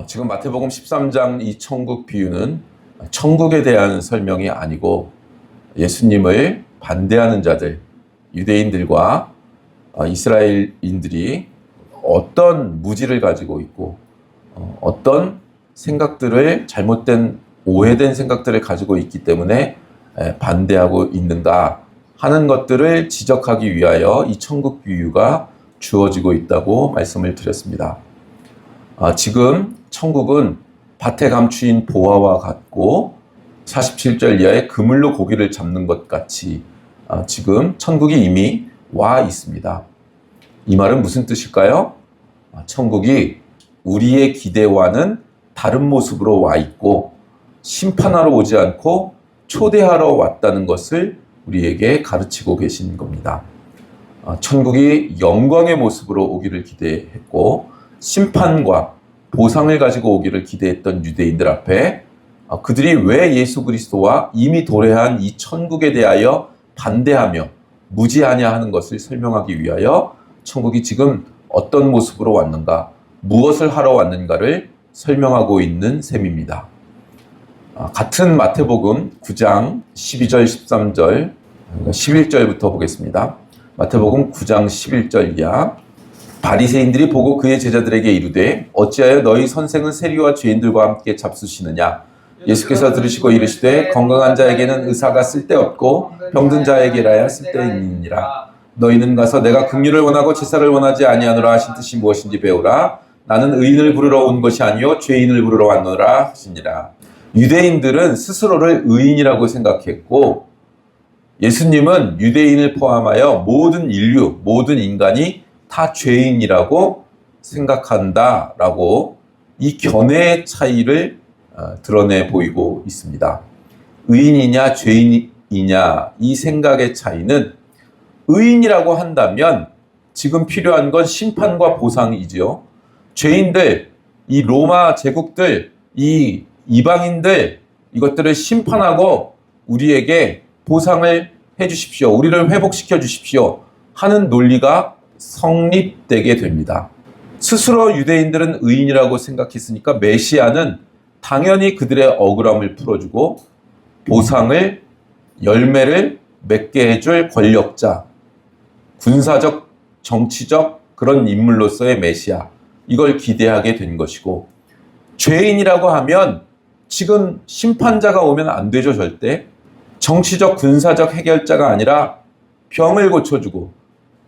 지금 마태복음 13장 이 천국 비유는 천국에 대한 설명이 아니고 예수님을 반대하는 자들, 유대인들과 이스라엘인들이 어떤 무지를 가지고 있고 어떤 생각들을 잘못된 오해된 생각들을 가지고 있기 때문에 반대하고 있는가 하는 것들을 지적하기 위하여 이 천국 비유가 주어지고 있다고 말씀을 드렸습니다. 지금 천국은 밭에 감추인 보화와 같고 47절 이하의 그물로 고기를 잡는 것 같이 지금 천국이 이미 와 있습니다. 이 말은 무슨 뜻일까요? 천국이 우리의 기대와는 다른 모습으로 와 있고 심판하러 오지 않고 초대하러 왔다는 것을 우리에게 가르치고 계신 겁니다. 천국이 영광의 모습으로 오기를 기대했고 심판과 보상을 가지고 오기를 기대했던 유대인들 앞에 그들이 왜 예수 그리스도와 이미 도래한 이 천국에 대하여 반대하며 무지하냐 하는 것을 설명하기 위하여 천국이 지금 어떤 모습으로 왔는가, 무엇을 하러 왔는가를 설명하고 있는 셈입니다. 같은 마태복음 9장 12절 13절 11절부터 보겠습니다. 마태복음 9장 11절 이하. 바리새인들이 보고 그의 제자들에게 이르되 어찌하여 너희 선생은 세리와 죄인들과 함께 잡수시느냐. 예수께서 들으시고 이르시되 건강한 자에게는 의사가 쓸데없고 병든 자에게라야 쓸데있느니라. 너희는 가서 내가 긍휼을 원하고 제사를 원하지 아니하노라 하신 뜻이 무엇인지 배우라. 나는 의인을 부르러 온 것이 아니요 죄인을 부르러 왔노라 하시니라. 유대인들은 스스로를 의인이라고 생각했고 예수님은 유대인을 포함하여 모든 인류, 모든 인간이 다 죄인이라고 생각한다라고 이 견해의 차이를 드러내 보이고 있습니다. 의인이냐 죄인이냐 이 생각의 차이는 의인이라고 한다면 지금 필요한 건 심판과 보상이지요. 죄인들, 이 로마 제국들, 이 이방인들 이것들을 심판하고 우리에게 보상을 해 주십시오. 우리를 회복시켜 주십시오. 하는 논리가 성립되게 됩니다. 스스로 유대인들은 의인이라고 생각했으니까 메시아는 당연히 그들의 억울함을 풀어주고 보상을 열매를 맺게 해줄 권력자, 군사적, 정치적 그런 인물로서의 메시아 이걸 기대하게 된 것이고 죄인이라고 하면 지금 심판자가 오면 안 되죠. 절대. 정치적, 군사적 해결자가 아니라 병을 고쳐주고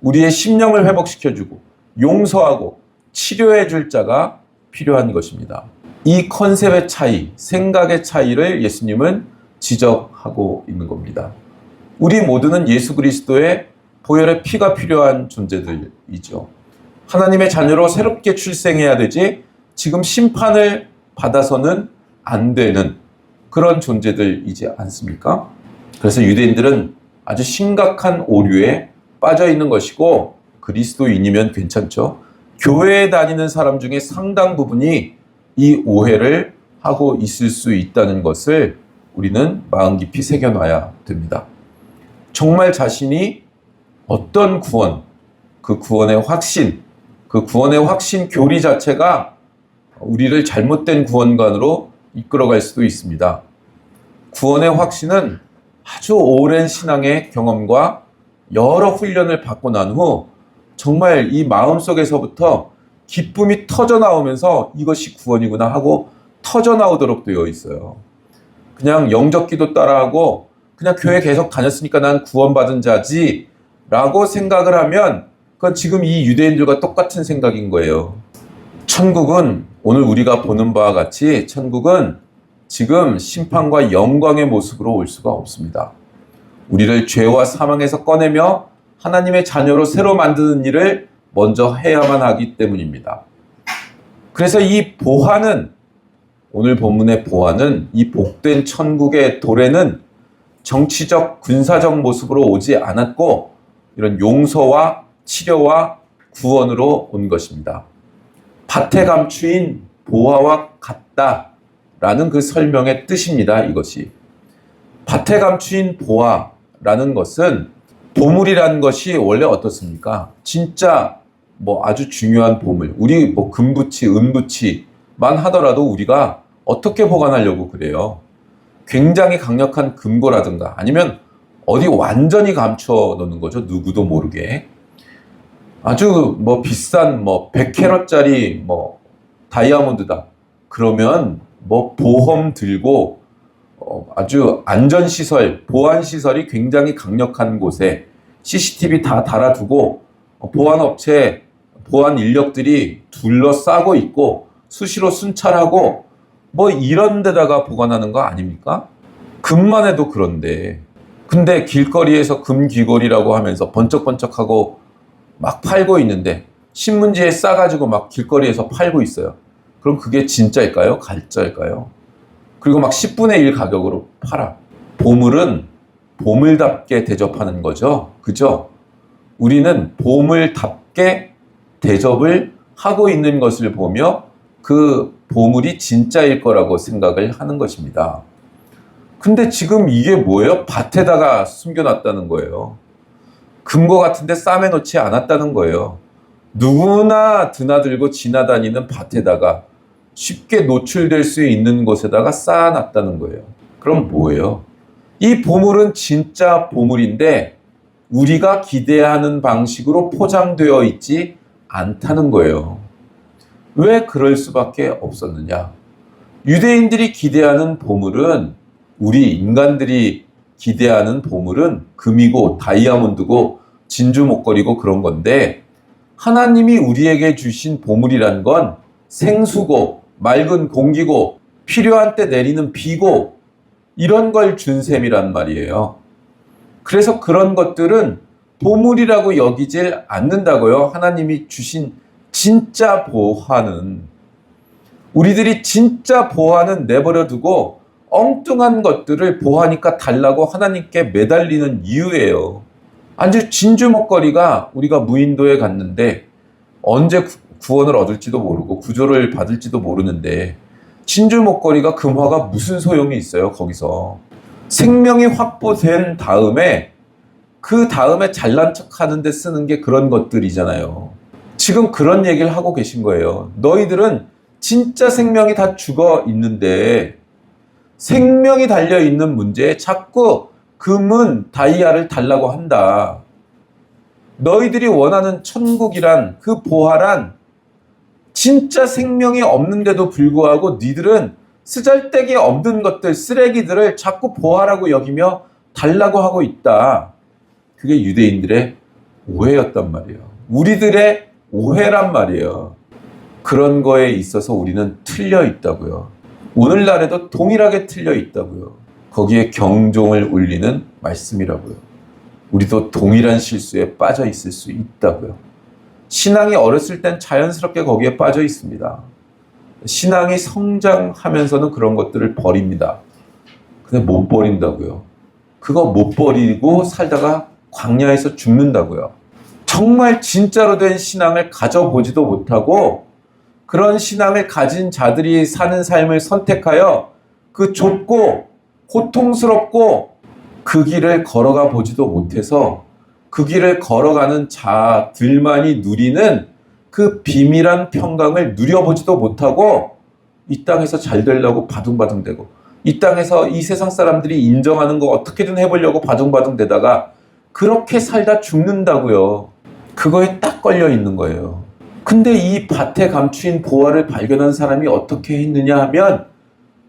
우리의 심령을 회복시켜주고 용서하고 치료해줄 자가 필요한 것입니다. 이 컨셉의 차이, 생각의 차이를 예수님은 지적하고 있는 겁니다. 우리 모두는 예수 그리스도의 보혈의 피가 필요한 존재들이죠. 하나님의 자녀로 새롭게 출생해야 되지 지금 심판을 받아서는 안 되는 그런 존재들이지 않습니까? 그래서 유대인들은 아주 심각한 오류에 빠져 있는 것이고 그리스도인이면 괜찮죠. 교회에 다니는 사람 중에 상당 부분이 이 오해를 하고 있을 수 있다는 것을 우리는 마음 깊이 새겨놔야 됩니다. 정말 자신이 어떤 구원, 그 구원의 확신, 그 구원의 확신 교리 자체가 우리를 잘못된 구원관으로 이끌어갈 수도 있습니다. 구원의 확신은 아주 오랜 신앙의 경험과 여러 훈련을 받고 난 후 정말 이 마음속에서부터 기쁨이 터져나오면서 이것이 구원이구나 하고 터져나오도록 되어 있어요. 그냥 영적 기도 따라하고 그냥 교회 계속 다녔으니까 난 구원받은 자지 라고 생각을 하면 그건 지금 이 유대인들과 똑같은 생각인 거예요. 천국은 오늘 우리가 보는 바와 같이 천국은 지금 심판과 영광의 모습으로 올 수가 없습니다. 우리를 죄와 사망에서 꺼내며 하나님의 자녀로 새로 만드는 일을 먼저 해야만 하기 때문입니다. 그래서 이 보화는 오늘 본문의 보화는 이 복된 천국의 도래는 정치적 군사적 모습으로 오지 않았고 이런 용서와 치료와 구원으로 온 것입니다. 밭에 감추인 보화와 같다라는 그 설명의 뜻입니다. 이것이 밭에 감추인 보화라는 것은 보물이라는 것이 원래 어떻습니까? 진짜 아주 중요한 보물, 우리 금붙이, 은붙이 하더라도 우리가 어떻게 보관하려고 그래요? 굉장히 강력한 금고라든가 아니면 어디 완전히 감춰 놓는 거죠. 누구도 모르게. 아주 비싼 100캐럿짜리 다이아몬드다. 그러면 보험 들고 아주 안전시설, 보안시설이 굉장히 강력한 곳에 CCTV 다 달아두고 보안업체, 보안 인력들이 둘러싸고 있고 수시로 순찰하고 이런 데다가 보관하는 거 아닙니까? 금만 해도 그런데. 근데 길거리에서 금 귀걸이라고 하면서 번쩍번쩍하고 막 팔고 있는데 신문지에 싸가지고 막 길거리에서 팔고 있어요. 그럼 그게 진짜일까요? 가짜일까요? 그리고 막 10분의 1 가격으로 팔아. 보물은 보물답게 대접하는 거죠. 그죠? 우리는 보물답게 대접을 하고 있는 것을 보며 그 보물이 진짜일 거라고 생각을 하는 것입니다. 근데 지금 이게 뭐예요? 밭에다가 숨겨놨다는 거예요. 금고 같은데 싸매놓지 않았다는 거예요. 누구나 드나들고 지나다니는 밭에다가 쉽게 노출될 수 있는 곳에다가 쌓아놨다는 거예요. 그럼 뭐예요? 이 보물은 진짜 보물인데 우리가 기대하는 방식으로 포장되어 있지 않다는 거예요. 왜 그럴 수밖에 없었느냐? 유대인들이 기대하는 보물은, 우리 인간들이 기대하는 보물은 금이고 다이아몬드고 진주 목걸이고 그런 건데, 하나님이 우리에게 주신 보물이란 건 생수고 맑은 공기고 필요한 때 내리는 비고 이런 걸 준 셈이란 말이에요. 그래서 그런 것들은 보물이라고 여기질 않는다고요. 하나님이 주신 진짜 보화는. 우리들이 진짜 보화는 내버려 두고 엉뚱한 것들을 보화니까 달라고 하나님께 매달리는 이유예요. 아주 진주 목걸이가, 우리가 무인도에 갔는데 언제 구원을 얻을지도 모르고 구조를 받을지도 모르는데 진주 목걸이가, 금화가 무슨 소용이 있어요? 거기서 생명이 확보된 다음에 그 다음에 잘난 척 하는데 쓰는 게 그런 것들이잖아요. 지금 그런 얘기를 하고 계신 거예요. 너희들은 진짜 생명이 다 죽어 있는데 생명이 달려있는 문제에 자꾸 금은 다이아를 달라고 한다. 너희들이 원하는 천국이란, 그 보화란 진짜 생명이 없는데도 불구하고 니들은 쓰잘데기 없는 것들, 쓰레기들을 자꾸 보화라고 여기며 달라고 하고 있다. 그게 유대인들의 오해였단 말이에요. 우리들의 오해란 말이에요. 그런 거에 있어서 우리는 틀려 있다고요. 오늘날에도 동일하게 틀려 있다고요. 거기에 경종을 울리는 말씀이라고요. 우리도 동일한 실수에 빠져 있을 수 있다고요. 신앙이 어렸을 땐 자연스럽게 거기에 빠져 있습니다. 신앙이 성장하면서는 그런 것들을 버립니다. 근데 못 버린다고요. 그거 못 버리고 살다가 광야에서 죽는다고요. 정말 진짜로 된 신앙을 가져보지도 못하고 그런 신앙을 가진 자들이 사는 삶을 선택하여 그 좁고 고통스럽고 그 길을 걸어가 보지도 못해서 그 길을 걸어가는 자들만이 누리는 그 비밀한 평강을 누려보지도 못하고 이 땅에서 잘 되려고 바둥바둥대고 이 땅에서 이 세상 사람들이 인정하는 거 어떻게든 해보려고 바둥바둥대다가 그렇게 살다 죽는다고요. 그거에 딱 걸려 있는 거예요. 근데 이 밭에 감추인 보화를 발견한 사람이 어떻게 했느냐 하면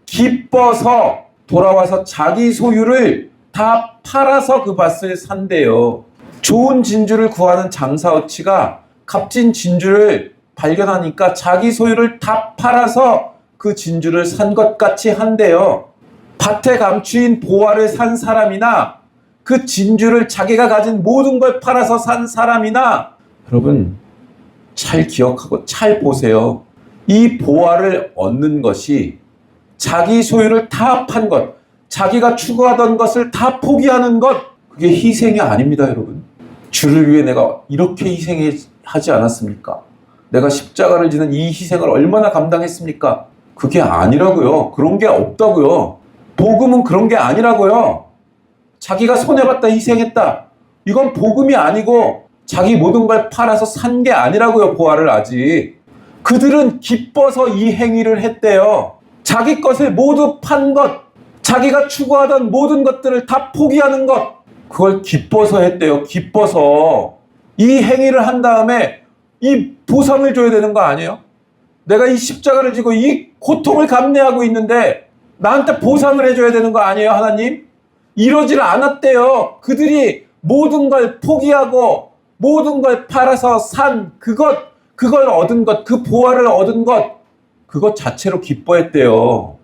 기뻐서 돌아와서 자기 소유를 다 팔아서 그 밭을 산대요. 좋은 진주를 구하는 장사어치가 값진 진주를 발견하니까 자기 소유를 다 팔아서 그 진주를 산 것 같이 한대요. 밭에 감추인 보화를 산 사람이나 그 진주를 자기가 가진 모든 걸 팔아서 산 사람이나, 여러분 잘 기억하고 잘 보세요. 이 보화를 얻는 것이 자기 소유를 다 판 것, 자기가 추구하던 것을 다 포기하는 것, 그게 희생이 아닙니다, 여러분. 주를 위해 내가 이렇게 희생하지 않았습니까? 내가 십자가를 지는 이 희생을 얼마나 감당했습니까? 그게 아니라고요. 그런 게 없다고요. 복음은 그런 게 아니라고요. 자기가 손해봤다, 희생했다. 이건 복음이 아니고 자기 모든 걸 팔아서 산 게 아니라고요, 보화를 아직. 그들은 기뻐서 이 행위를 했대요. 자기 것을 모두 판 것, 자기가 추구하던 모든 것들을 다 포기하는 것, 그걸 기뻐서 했대요. 기뻐서. 이 행위를 한 다음에 이 보상을 줘야 되는 거 아니에요? 내가 이 십자가를 지고 이 고통을 감내하고 있는데 나한테 보상을 해줘야 되는 거 아니에요, 하나님? 이러질 않았대요. 그들이 모든 걸 포기하고 모든 걸 팔아서 산 그걸 얻은 것, 그 보화를 얻은 것, 그것 자체로 기뻐했대요.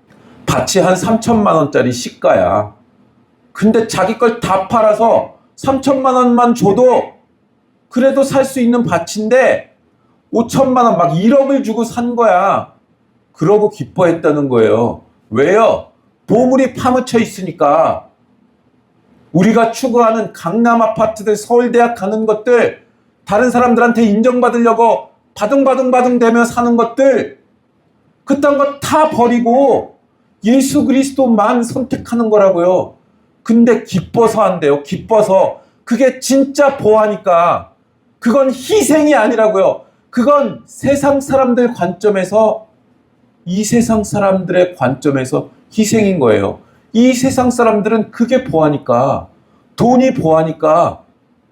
밭이 한 3천만 원짜리 시가야. 근데 자기 걸 다 팔아서 3천만 원만 줘도 그래도 살 수 있는 밭인데 5천만 원, 막 1억을 주고 산 거야. 그러고 기뻐했다는 거예요. 왜요? 보물이 파묻혀 있으니까. 우리가 추구하는 강남 아파트들, 서울대학 가는 것들, 다른 사람들한테 인정받으려고 바둥바둥바둥대며 사는 것들, 그딴 거 다 버리고 예수 그리스도만 선택하는 거라고요. 근데 기뻐서 한대요. 기뻐서. 그게 진짜 보아니까. 그건 희생이 아니라고요. 그건 세상 사람들 관점에서, 이 세상 사람들의 관점에서 희생인 거예요. 이 세상 사람들은 그게 보아니까, 돈이 보아니까,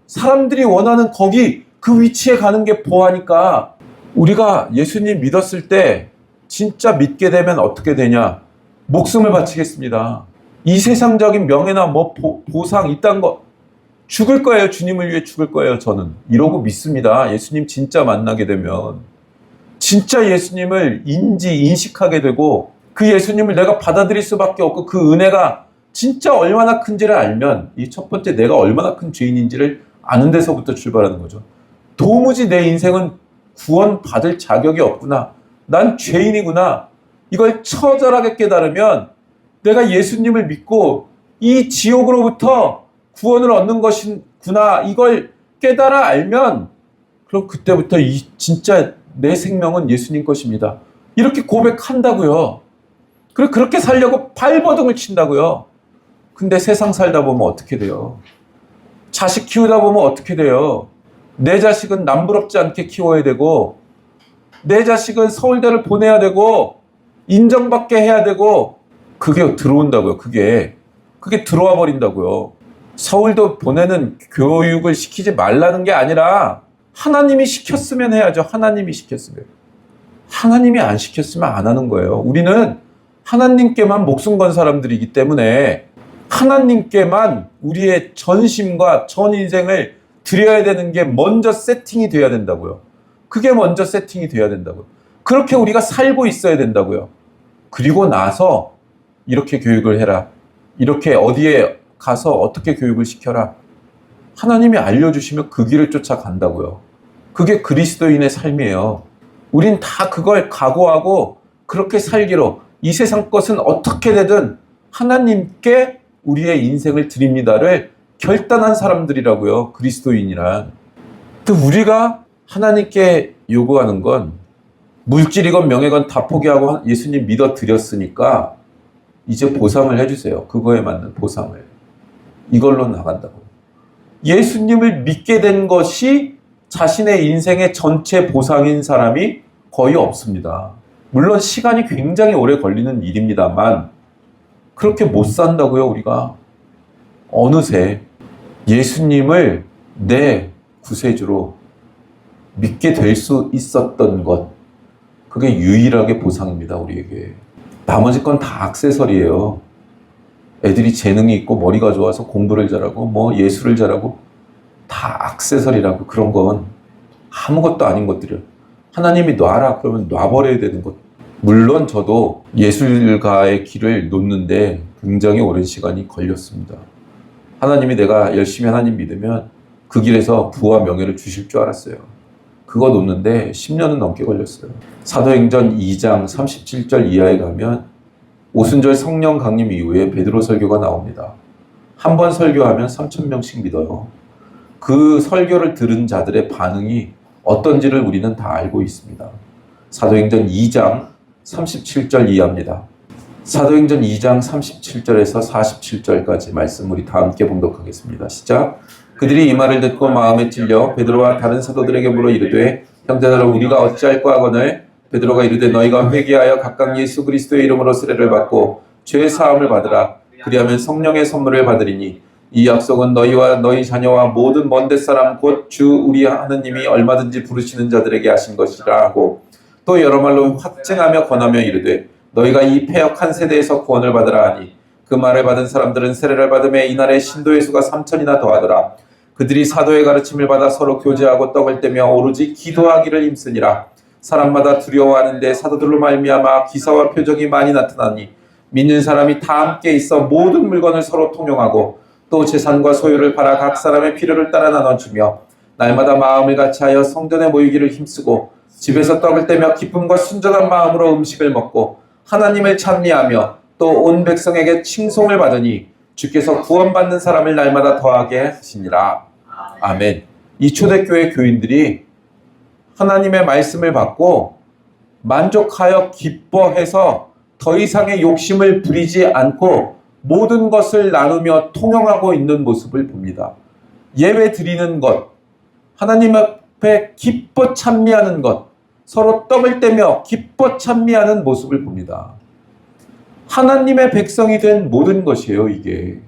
사람들이 원하는 거기 그 위치에 가는 게 보아니까. 우리가 예수님 믿었을 때 진짜 믿게 되면 어떻게 되냐? 목숨을 바치겠습니다. 이 세상적인 명예나 뭐 보상 이딴 거 죽을 거예요. 주님을 위해 죽을 거예요. 저는 이러고 믿습니다. 예수님 진짜 만나게 되면 진짜 예수님을 인식하게 되고 그 예수님을 내가 받아들일 수밖에 없고 그 은혜가 진짜 얼마나 큰지를 알면 이 첫 번째 내가 얼마나 큰 죄인인지를 아는 데서부터 출발하는 거죠. 도무지 내 인생은 구원받을 자격이 없구나. 난 죄인이구나. 이걸 처절하게 깨달으면 내가 예수님을 믿고 이 지옥으로부터 구원을 얻는 것이구나. 이걸 깨달아 알면 그럼 그때부터 진짜 내 생명은 예수님 것입니다. 이렇게 고백한다고요. 그리고 그렇게 살려고 발버둥을 친다고요. 근데 세상 살다 보면 어떻게 돼요? 자식 키우다 보면 어떻게 돼요? 내 자식은 남부럽지 않게 키워야 되고 내 자식은 서울대를 보내야 되고 인정받게 해야 되고 그게 들어온다고요. 그게 들어와 버린다고요. 서울도 보내는 교육을 시키지 말라는 게 아니라 하나님이 시켰으면 해야죠. 하나님이 시켰으면. 하나님이 안 시켰으면 안 하는 거예요. 우리는 하나님께만 목숨 건 사람들이기 때문에 하나님께만 우리의 전심과 전 인생을 드려야 되는 게 먼저 세팅이 돼야 된다고요. 그게 먼저 세팅이 돼야 된다고요. 그렇게 우리가 살고 있어야 된다고요. 그리고 나서 이렇게 교육을 해라. 이렇게 어디에 가서 어떻게 교육을 시켜라. 하나님이 알려주시면 그 길을 쫓아간다고요. 그게 그리스도인의 삶이에요. 우린 다 그걸 각오하고 그렇게 살기로 이 세상 것은 어떻게 되든 하나님께 우리의 인생을 드립니다를 결단한 사람들이라고요. 그리스도인이란. 근데 우리가 하나님께 요구하는 건 물질이건 명예건 다 포기하고 예수님 믿어 드렸으니까 이제 보상을 해주세요. 그거에 맞는 보상을. 이걸로 나간다고. 예수님을 믿게 된 것이 자신의 인생의 전체 보상인 사람이 거의 없습니다. 물론 시간이 굉장히 오래 걸리는 일입니다만 그렇게 못 산다고요. 우리가 어느새 예수님을 내 구세주로 믿게 될 수 있었던 것, 그게 유일하게 보상입니다. 우리에게. 나머지 건 다 액세서리예요. 애들이 재능이 있고 머리가 좋아서 공부를 잘하고 뭐 예술을 잘하고 다 액세서리라고. 그런 건 아무것도 아닌 것들이에요. 하나님이 놔라 그러면 놔버려야 되는 것. 물론 저도 예술가의 길을 놓는데 굉장히 오랜 시간이 걸렸습니다. 하나님이 내가 열심히 하나님 믿으면 그 길에서 부와 명예를 주실 줄 알았어요. 그거 놓는데 10년은 넘게 걸렸어요. 사도행전 2장 37절 이하에 가면 오순절 성령 강림 이후에 베드로 설교가 나옵니다. 한 번 설교하면 3,000명씩 믿어요. 그 설교를 들은 자들의 반응이 어떤지를 우리는 다 알고 있습니다. 사도행전 2장 37절 이하입니다. 사도행전 2장 37절에서 47절까지 말씀 우리 다 함께 봉독하겠습니다. 시작. 그들이 이 말을 듣고 마음에 찔려 베드로와 다른 사도들에게 물어 이르되 형제들아 우리가 어찌할까 하거늘 베드로가 이르되 너희가 회개하여 각각 예수 그리스도의 이름으로 세례를 받고 죄 사함을 받으라. 그리하면 성령의 선물을 받으리니 이 약속은 너희와 너희 자녀와 모든 먼데 사람 곧 주 우리 하느님이 얼마든지 부르시는 자들에게 하신 것이라 하고 또 여러 말로 확증하며 권하며 이르되 너희가 이 패역한 세대에서 구원을 받으라 하니 그 말을 받은 사람들은 세례를 받음에 이날에 신도의 수가 3천이나 더하더라. 그들이 사도의 가르침을 받아 서로 교제하고 떡을 떼며 오로지 기도하기를 힘쓰니라. 사람마다 두려워하는데 사도들로 말미암아 기사와 표적이 많이 나타나니 믿는 사람이 다 함께 있어 모든 물건을 서로 통용하고 또 재산과 소유를 팔아 각 사람의 필요를 따라 나눠주며 날마다 마음을 같이하여 성전에 모이기를 힘쓰고 집에서 떡을 떼며 기쁨과 순전한 마음으로 음식을 먹고 하나님을 찬미하며 또 온 백성에게 칭송을 받으니 주께서 구원받는 사람을 날마다 더하게 하시니라. 아멘. 이 초대교회 교인들이 하나님의 말씀을 받고 만족하여 기뻐해서 더 이상의 욕심을 부리지 않고 모든 것을 나누며 통용하고 있는 모습을 봅니다. 예배 드리는 것, 하나님 앞에 기뻐 찬미하는 것, 서로 떡을 떼며 기뻐 찬미하는 모습을 봅니다. 하나님의 백성이 된 모든 것이에요, 이게.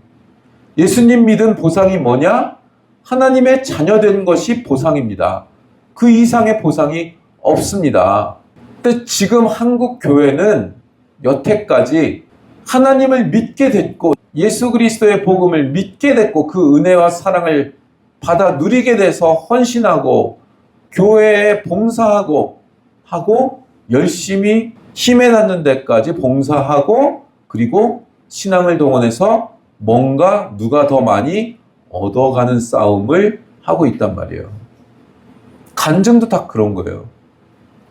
예수님 믿은 보상이 뭐냐? 하나님의 자녀된 것이 보상입니다. 그 이상의 보상이 없습니다. 근데 지금 한국 교회는 여태까지 하나님을 믿게 됐고 예수 그리스도의 복음을 믿게 됐고 그 은혜와 사랑을 받아 누리게 돼서 헌신하고 교회에 봉사하고 하고 열심히 힘에 닿는 데까지 봉사하고 그리고 신앙을 동원해서 뭔가 누가 더 많이 얻어가는 싸움을 하고 있단 말이에요. 간증도 다 그런 거예요.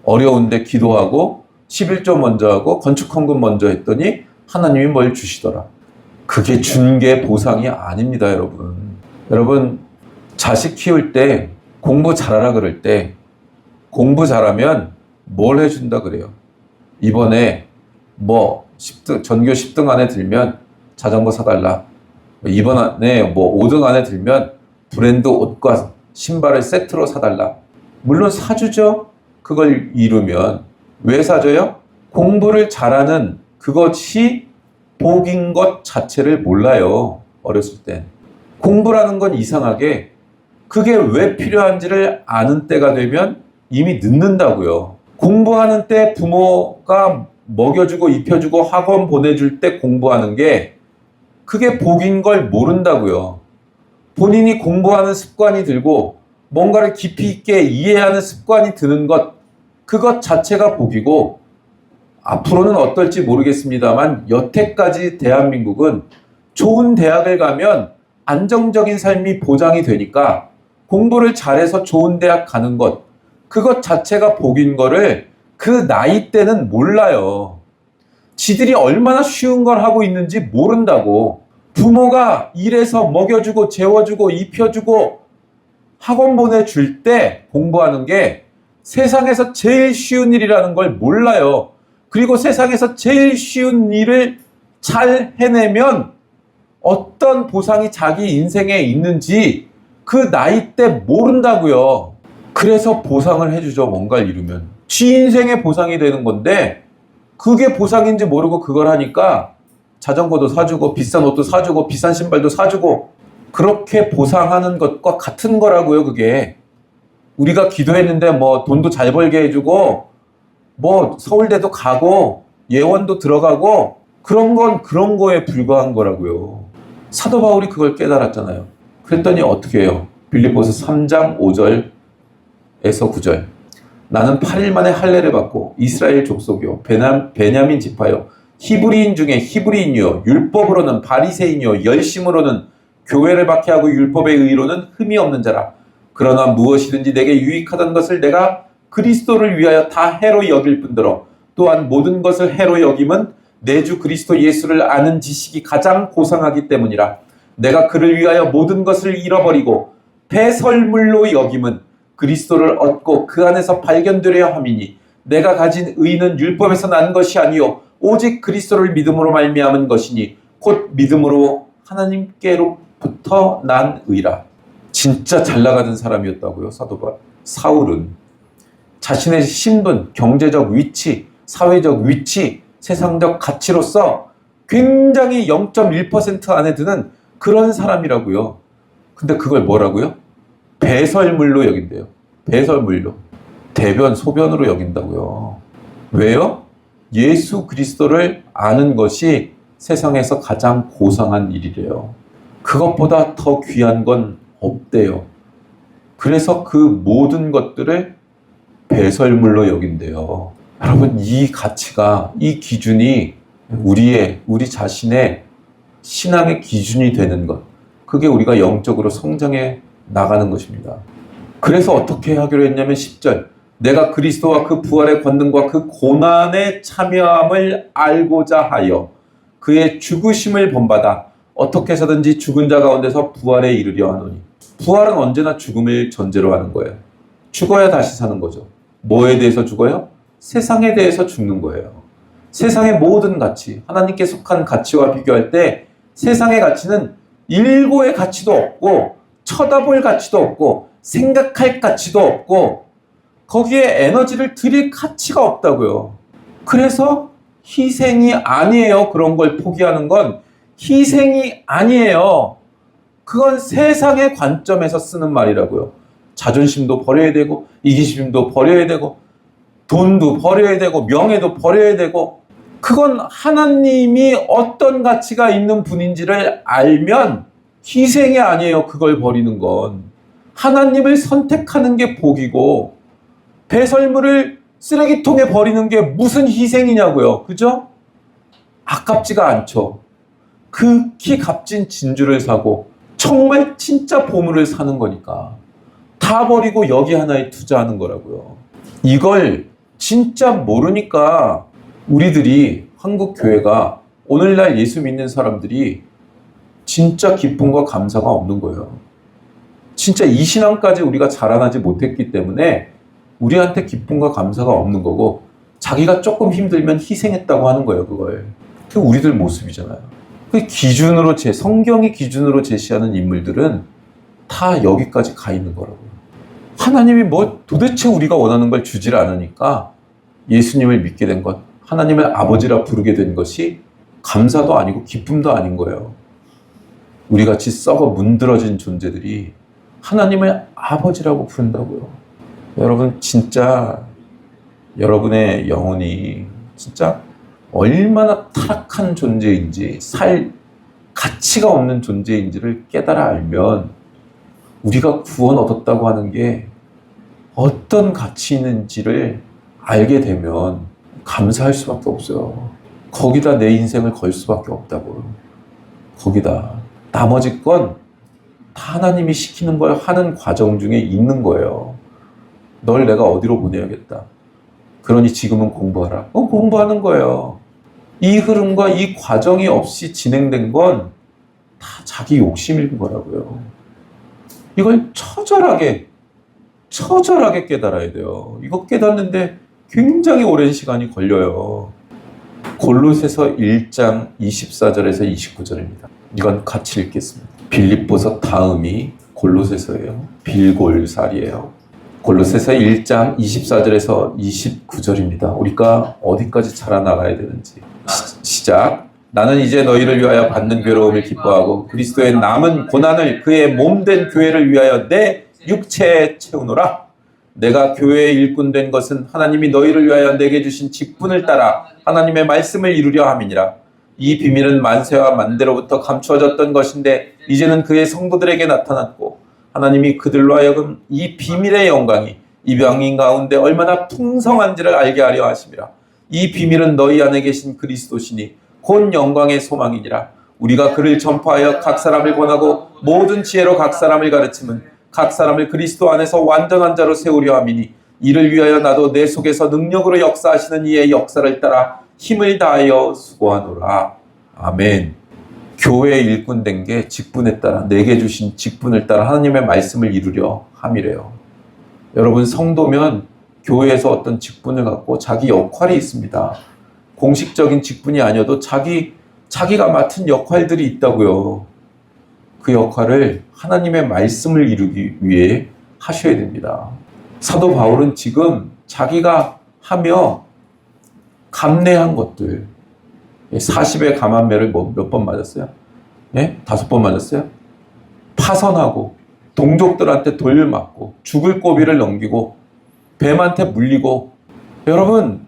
어려운데 기도하고 11조 먼저 하고 건축 헌금 먼저 했더니 하나님이 뭘 주시더라. 그게 준 게 보상이 아닙니다, 여러분. 여러분, 자식 키울 때 공부 잘하라 그럴 때 공부 잘하면 뭘 해준다 그래요. 이번에 뭐 10등, 전교 10등 안에 들면 자전거 사달라. 이번에 뭐 5등 안에 들면 브랜드 옷과 신발을 세트로 사달라. 물론 사주죠. 그걸 이루면. 왜 사줘요? 공부를 잘하는 그것이 복인 것 자체를 몰라요. 어렸을 땐. 공부라는 건 이상하게 그게 왜 필요한지를 아는 때가 되면 이미 늦는다고요. 공부하는 때 부모가 먹여주고 입혀주고 학원 보내줄 때 공부하는 게 그게 복인 걸 모른다고요. 본인이 공부하는 습관이 들고 뭔가를 깊이 있게 이해하는 습관이 드는 것, 그것 자체가 복이고 앞으로는 어떨지 모르겠습니다만 여태까지 대한민국은 좋은 대학을 가면 안정적인 삶이 보장이 되니까 공부를 잘해서 좋은 대학 가는 것, 그것 자체가 복인 거를 그 나이 때는 몰라요. 지들이 얼마나 쉬운 걸 하고 있는지 모른다고. 부모가 일해서 먹여주고 재워주고 입혀주고 학원 보내줄 때 공부하는 게 세상에서 제일 쉬운 일이라는 걸 몰라요. 그리고 세상에서 제일 쉬운 일을 잘 해내면 어떤 보상이 자기 인생에 있는지 그 나이 때 모른다고요. 그래서 보상을 해주죠. 뭔가를 이루면. 지 인생의 보상이 되는 건데 그게 보상인지 모르고 그걸 하니까 자전거도 사주고 비싼 옷도 사주고 비싼 신발도 사주고 그렇게 보상하는 것과 같은 거라고요. 그게. 우리가 기도했는데 뭐 돈도 잘 벌게 해주고 뭐 서울대도 가고 예원도 들어가고 그런 건 그런 거에 불과한 거라고요. 사도 바울이 그걸 깨달았잖아요. 그랬더니 어떻게 해요? 빌립보서 3장 5절에서 9절. 나는 8일 만에 할례를 받고 이스라엘 족속이요 베냐민 지파요 히브리인 중에 히브리인이요 율법으로는 바리새인이요 열심으로는 교회를 박해하고 율법의 의로는 흠이 없는 자라. 그러나 무엇이든지 내게 유익하던 것을 내가 그리스도를 위하여 다 해로 여길 뿐더러 또한 모든 것을 해로 여김은 내 주 그리스도 예수를 아는 지식이 가장 고상하기 때문이라. 내가 그를 위하여 모든 것을 잃어버리고 배설물로 여김은 그리스도를 얻고 그 안에서 발견되려 함이니 내가 가진 의는 율법에서 난 것이 아니요 오직 그리스도를 믿음으로 말미암은 것이니 곧 믿음으로 하나님께로부터 난 의라. 진짜 잘 나가는 사람이었다고요. 사도 사울은 자신의 신분, 경제적 위치, 사회적 위치, 세상적 가치로서 굉장히 0.1% 안에 드는 그런 사람이라고요. 근데 그걸 뭐라고요? 배설물로 여긴대요. 배설물로. 대변, 소변으로 여긴다고요. 왜요? 예수 그리스도를 아는 것이 세상에서 가장 고상한 일이래요. 그것보다 더 귀한 건 없대요. 그래서 그 모든 것들을 배설물로 여긴대요. 여러분, 이 가치가, 이 기준이 우리 자신의 신앙의 기준이 되는 것, 그게 우리가 영적으로 성장해 나가는 것입니다. 그래서 어떻게 하기로 했냐면 10절, 내가 그리스도와 그 부활의 권능과 그 고난에 참여함을 알고자 하여 그의 죽으심을 본받아 어떻게 해서든지 죽은 자 가운데서 부활에 이르려 하노니. 부활은 언제나 죽음을 전제로 하는 거예요. 죽어야 다시 사는 거죠. 뭐에 대해서 죽어요? 세상에 대해서 죽는 거예요. 세상의 모든 가치, 하나님께 속한 가치와 비교할 때 세상의 가치는 일고의 가치도 없고 쳐다볼 가치도 없고 생각할 가치도 없고 거기에 에너지를 들일 가치가 없다고요. 그래서 희생이 아니에요. 그런 걸 포기하는 건 희생이 아니에요. 그건 세상의 관점에서 쓰는 말이라고요. 자존심도 버려야 되고 이기심도 버려야 되고 돈도 버려야 되고 명예도 버려야 되고, 그건 하나님이 어떤 가치가 있는 분인지를 알면 희생이 아니에요. 그걸 버리는 건. 하나님을 선택하는 게 복이고 배설물을 쓰레기통에 버리는 게 무슨 희생이냐고요. 그죠? 아깝지가 않죠. 극히 값진 진주를 사고 정말 진짜 보물을 사는 거니까 다 버리고 여기 하나에 투자하는 거라고요. 이걸 진짜 모르니까 우리들이 한국 교회가, 오늘날 예수 믿는 사람들이 진짜 기쁨과 감사가 없는 거예요. 진짜 이 신앙까지 우리가 자라나지 못했기 때문에 우리한테 기쁨과 감사가 없는 거고, 자기가 조금 힘들면 희생했다고 하는 거예요. 그걸. 그게 우리들 모습이잖아요. 그 기준으로 성경이 기준으로 제시하는 인물들은 다 여기까지 가 있는 거라고요. 하나님이 뭐 도대체 우리가 원하는 걸 주질 않으니까 예수님을 믿게 된 것, 하나님을 아버지라 부르게 된 것이 감사도 아니고 기쁨도 아닌 거예요. 우리같이 썩어 문드러진 존재들이 하나님을 아버지라고 부른다고요. 여러분, 진짜 여러분의 영혼이 진짜 얼마나 타락한 존재인지, 살 가치가 없는 존재인지를 깨달아 알면 우리가 구원 얻었다고 하는 게 어떤 가치 있는지를 알게 되면 감사할 수밖에 없어요. 거기다 내 인생을 걸 수밖에 없다고요. 거기다. 나머지 건 다 하나님이 시키는 걸 하는 과정 중에 있는 거예요. 널 내가 어디로 보내야겠다. 그러니 지금은 공부하라. 공부하는 거예요. 이 흐름과 이 과정이 없이 진행된 건 다 자기 욕심인 거라고요. 이걸 처절하게 깨달아야 돼요. 이거 깨닫는데 굉장히 오랜 시간이 걸려요. 골로새서 1장 24절에서 29절입니다. 이건 같이 읽겠습니다. 빌립보서 다음이 골로새서예요. 빌골살이에요. 골로새서 1장 24절에서 29절입니다. 우리가 어디까지 자라나가야 되는지. 시작. 나는 이제 너희를 위하여 받는 괴로움을 기뻐하고 그리스도의 남은 고난을 그의 몸된 교회를 위하여 내 육체에 채우노라. 내가 교회의 일꾼 된 것은 하나님이 너희를 위하여 내게 주신 직분을 따라 하나님의 말씀을 이루려 함이니라. 이 비밀은 만세와 만대로부터 감추어졌던 것인데 이제는 그의 성도들에게 나타났고 하나님이 그들로 하여금 이 비밀의 영광이 이방인 가운데 얼마나 풍성한지를 알게 하려 하심이라. 이 비밀은 너희 안에 계신 그리스도시니 곧 영광의 소망이니라. 우리가 그를 전파하여 각 사람을 권하고 모든 지혜로 각 사람을 가르치면 각 사람을 그리스도 안에서 완전한 자로 세우려 함이니 이를 위하여 나도 내 속에서 능력으로 역사하시는 이의 역사를 따라 힘을 다하여 수고하노라. 아멘. 교회의 일꾼 된 게 직분에 따라, 내게 주신 직분을 따라 하나님의 말씀을 이루려 함이래요. 여러분, 성도면 교회에서 어떤 직분을 갖고 자기 역할이 있습니다. 공식적인 직분이 아니어도 자기가 맡은 역할들이 있다고요. 그 역할을 하나님의 말씀을 이루기 위해 하셔야 됩니다. 사도 바울은 지금 자기가 하며 감내한 것들. 40의 감한매를 몇 번 맞았어요? 예? 5번 맞았어요? 파선하고 동족들한테 돌 맞고 죽을 고비를 넘기고 뱀한테 물리고. 여러분,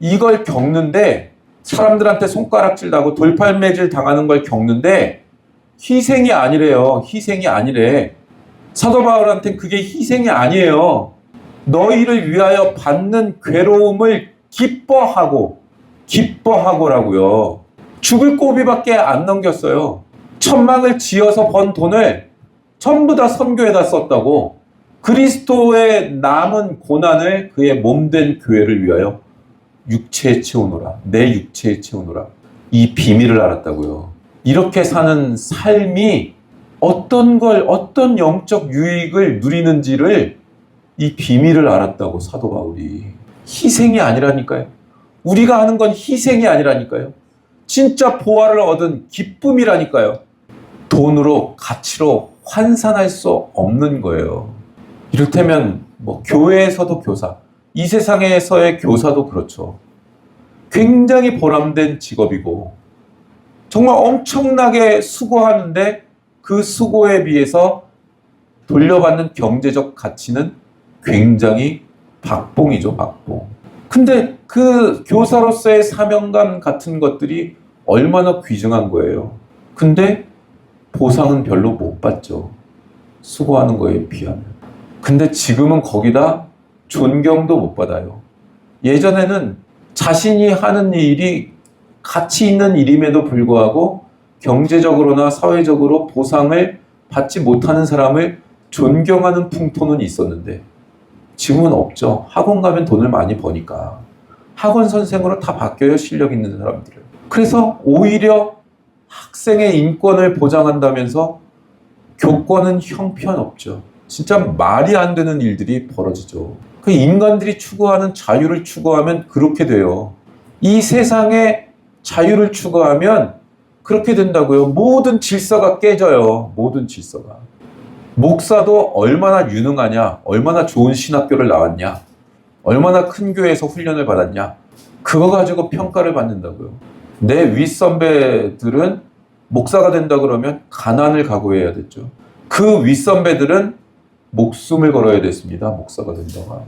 이걸 겪는데, 사람들한테 손가락질 나고 돌팔매질 당하는 걸 겪는데 희생이 아니래요. 희생이 아니래. 사도 바울한테는 그게 희생이 아니에요. 너희를 위하여 받는 괴로움을 기뻐하고라고요. 죽을 고비밖에 안 넘겼어요. 천막을 지어서 번 돈을 전부 다 선교에다 썼다고. 그리스도의 남은 고난을 그의 몸된 교회를 위하여 육체에 채우노라. 내 육체에 채우노라. 이 비밀을 알았다고요. 이렇게 사는 삶이 어떤 영적 유익을 누리는지를, 이 비밀을 알았다고 사도 바울이. 희생이 아니라니까요. 우리가 하는 건 희생이 아니라니까요. 진짜 보화를 얻은 기쁨이라니까요. 돈으로, 가치로 환산할 수 없는 거예요. 이를테면 교회에서도 교사, 이 세상에서의 교사도 그렇죠. 굉장히 보람된 직업이고 정말 엄청나게 수고하는데 그 수고에 비해서 돌려받는 경제적 가치는 굉장히 박봉이죠, 박봉. 근데 그 교사로서의 사명감 같은 것들이 얼마나 귀중한 거예요. 근데 보상은 별로 못 받죠. 수고하는 거에 비하면. 근데 지금은 거기다 존경도 못 받아요. 예전에는 자신이 하는 일이 가치 있는 일임에도 불구하고 경제적으로나 사회적으로 보상을 받지 못하는 사람을 존경하는 풍토는 있었는데 지금은 없죠. 학원 가면 돈을 많이 버니까. 학원 선생으로 다 바뀌어요, 실력 있는 사람들은. 그래서 오히려 학생의 인권을 보장한다면서 교권은 형편없죠. 진짜 말이 안 되는 일들이 벌어지죠. 그 인간들이 추구하는 자유를 추구하면 그렇게 돼요. 이 세상에 자유를 추구하면 그렇게 된다고요. 모든 질서가 깨져요. 모든 질서가. 목사도 얼마나 유능하냐, 얼마나 좋은 신학교를 나왔냐, 얼마나 큰 교회에서 훈련을 받았냐, 그거 가지고 평가를 받는다고요. 내 윗선배들은 목사가 된다 그러면 가난을 각오해야 됐죠. 그 윗선배들은 목숨을 걸어야 됐습니다. 목사가 된다고 하면.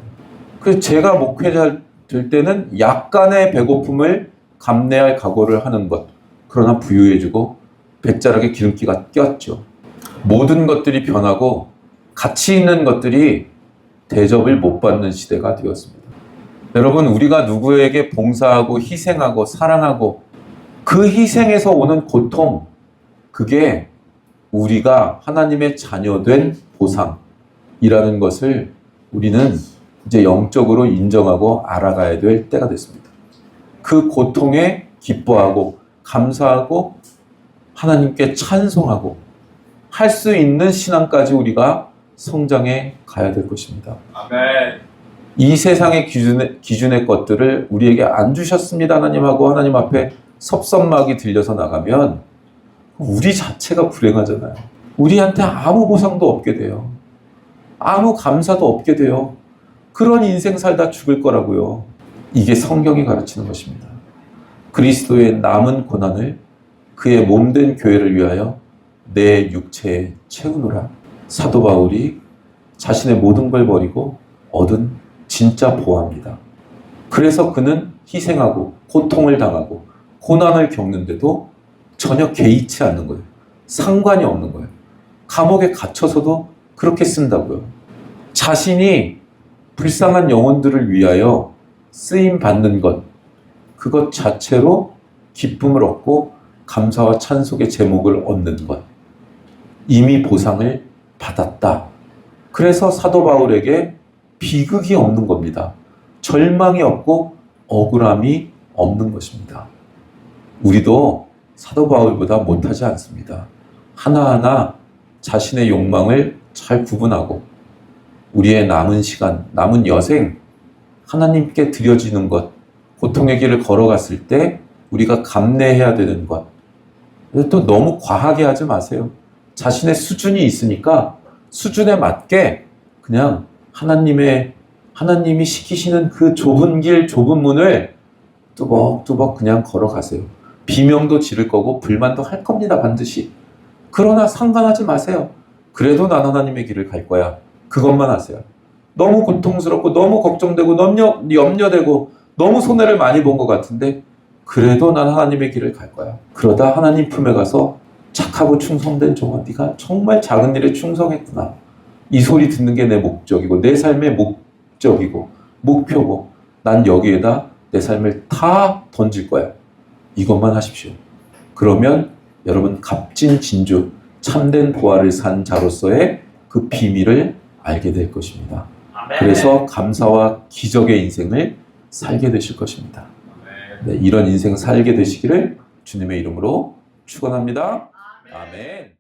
그래서 제가 목회자 될 때는 약간의 배고픔을 감내할 각오를 하는 것. 그러나 부유해지고 배자락에 기름기가 꼈죠. 모든 것들이 변하고 가치 있는 것들이 대접을 못 받는 시대가 되었습니다. 여러분, 우리가 누구에게 봉사하고 희생하고 사랑하고 그 희생에서 오는 고통, 그게 우리가 하나님의 자녀된 보상이라는 것을 우리는 이제 영적으로 인정하고 알아가야 될 때가 됐습니다. 그 고통에 기뻐하고 감사하고 하나님께 찬송하고 할 수 있는 신앙까지 우리가 성장해 가야 될 것입니다. 아멘. 이 세상의 기준의 것들을 우리에게 안 주셨습니다, 하나님하고 하나님 앞에 섭섭막이 들려서 나가면 우리 자체가 불행하잖아요. 우리한테 아무 보상도 없게 돼요. 아무 감사도 없게 돼요. 그런 인생 살다 죽을 거라고요. 이게 성경이 가르치는 것입니다. 그리스도의 남은 고난을 그의 몸된 교회를 위하여 내 육체에 채우노라. 사도 바울이 자신의 모든 걸 버리고 얻은 진짜 보화입니다. 그래서 그는 희생하고 고통을 당하고 고난을 겪는데도 전혀 개의치 않는 거예요. 상관이 없는 거예요. 감옥에 갇혀서도 그렇게 쓴다고요. 자신이 불쌍한 영혼들을 위하여 쓰임 받는 것, 그것 자체로 기쁨을 얻고 감사와 찬송의 제목을 얻는 것, 이미 보상을 받았다. 그래서 사도 바울에게 비극이 없는 겁니다. 절망이 없고 억울함이 없는 것입니다. 우리도 사도 바울보다 못하지 않습니다. 하나하나 자신의 욕망을 잘 구분하고 우리의 남은 시간, 남은 여생, 하나님께 드려지는 것, 고통의 길을 걸어갔을 때 우리가 감내해야 되는 것. 또 너무 과하게 하지 마세요. 자신의 수준이 있으니까 수준에 맞게 그냥 하나님의 하나님이 시키시는 그 좁은 길, 좁은 문을 뚜벅뚜벅 그냥 걸어가세요. 비명도 지를 거고 불만도 할 겁니다, 반드시. 그러나 상관하지 마세요. 그래도 난 하나님의 길을 갈 거야. 그것만 하세요. 너무 고통스럽고 너무 걱정되고 너무 염려되고 너무 손해를 많이 본 것 같은데 그래도 난 하나님의 길을 갈 거야. 그러다 하나님 품에 가서 착하고 충성된 종아, 네가 정말 작은 일에 충성했구나. 이 소리 듣는 게 내 목적이고 내 삶의 목적이고 목표고 난 여기에다 내 삶을 다 던질 거야. 이것만 하십시오. 그러면 여러분 값진 진주, 참된 부활을 산 자로서의 그 비밀을 알게 될 것입니다. 그래서 감사와 기적의 인생을 살게 되실 것입니다. 네, 이런 인생 살게 되시기를 주님의 이름으로 축원합니다. 아멘.